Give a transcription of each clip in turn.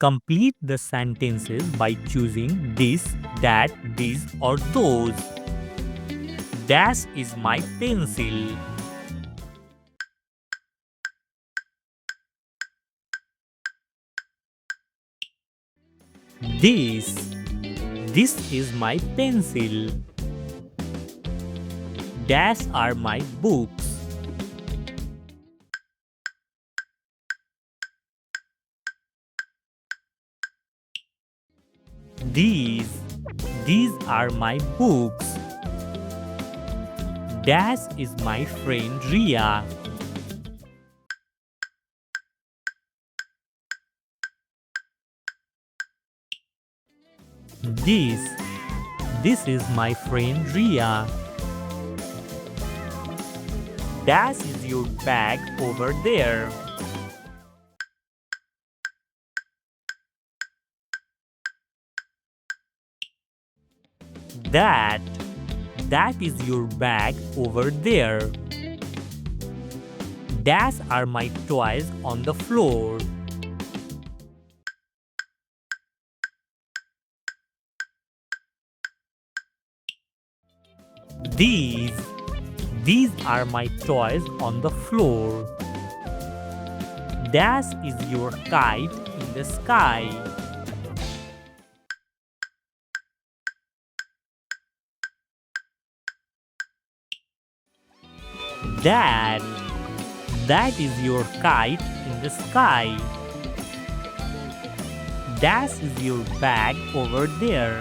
Complete the sentences by choosing this, that, these, or those. Dash is my pencil. This. This is my pencil. Dash are my books. These. These are my books. Dash is my friend Riya. This. This is my friend Riya. Dash is your bag over there. That. That is your bag over there. Dash are my toys on the floor. These. These are my toys on the floor. Dash is your kite in the sky. That. That is your kite in the sky. Dash is your bag over there.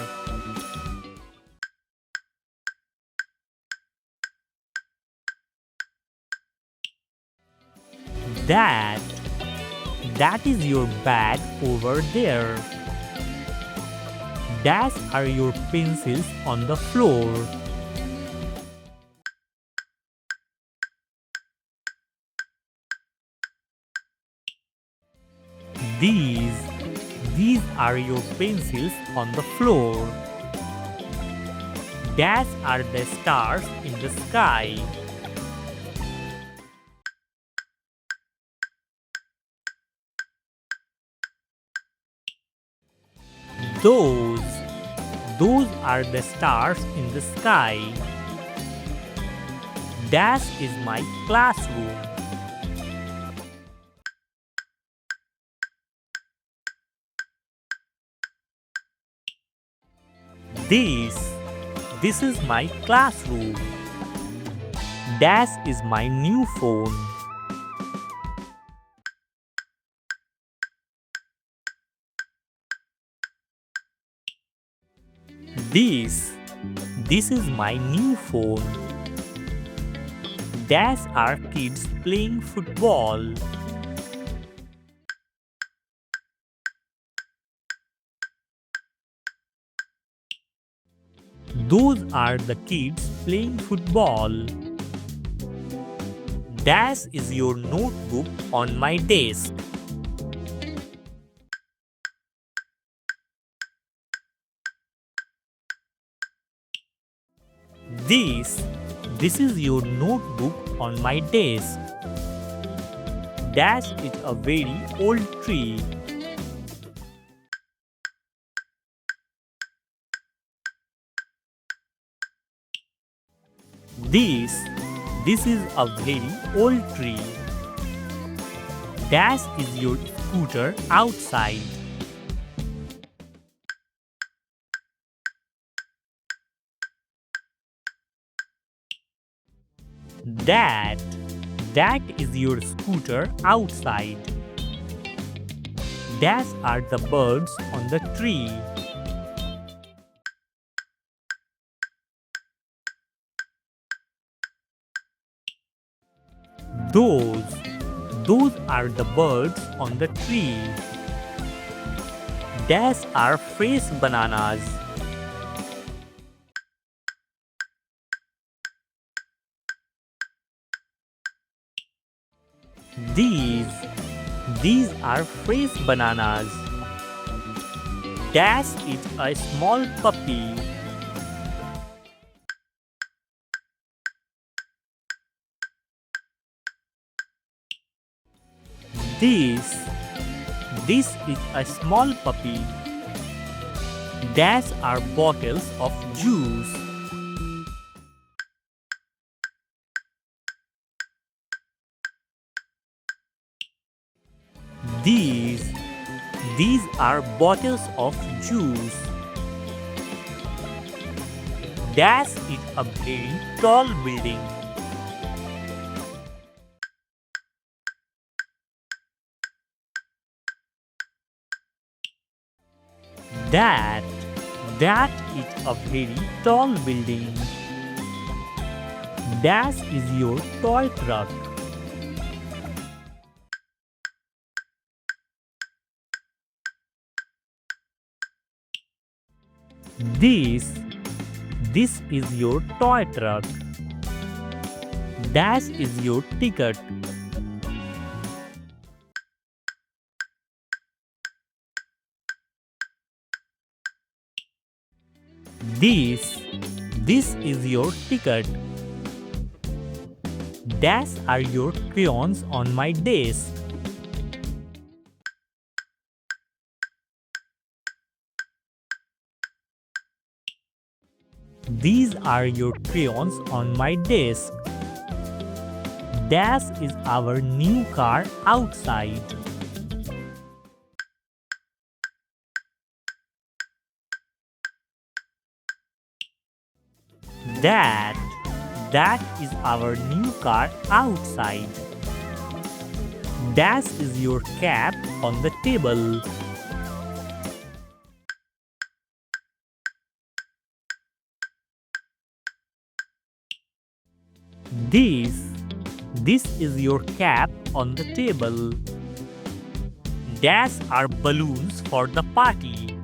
That. That is your bag over there. Dash are your pencils on the floor. These. These are your pencils on the floor. Dash are the stars in the sky. Those. Those are the stars in the sky. Dash is my classroom. This. This is my classroom. Dash is my new phone. This. This is my new phone. Dash are kids playing football. Those are the kids playing football. Dash is your notebook on my desk. This. This is your notebook on my desk. Dash is a very old tree. This. This is a very old tree. Dash is your scooter outside. That. That is your scooter outside. Dash are the birds on the tree. Those. Those are the birds on the tree. Dash are fresh bananas. These. These are fresh bananas. Dash is a small puppy. This. This is a small puppy. Dash are bottles of juice. These these are bottles of juice. Dash is a very tall building. That that is a very tall building. Dash is your toy truck. This this is your toy truck. Dash is your ticket. This this is your ticket. Dash are your crayons on my desk. These are your crayons on my desk. Dash is our new car outside. That that is our new car outside. Dash is your cap on the table. This this is your cap on the table. Dash are balloons for the party.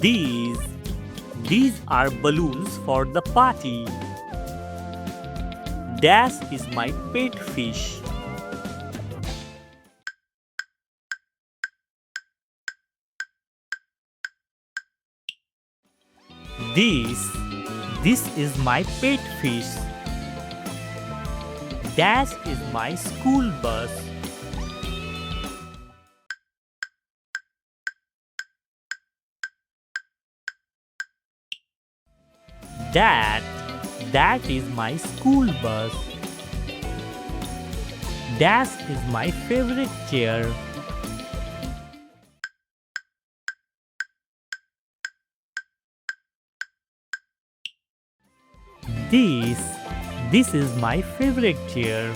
These these are balloons for the party. Dash is my pet fish. This this is my pet fish. Dash is my school bus. That that is my school bus. Dash is my favorite chair. This this is my favorite chair.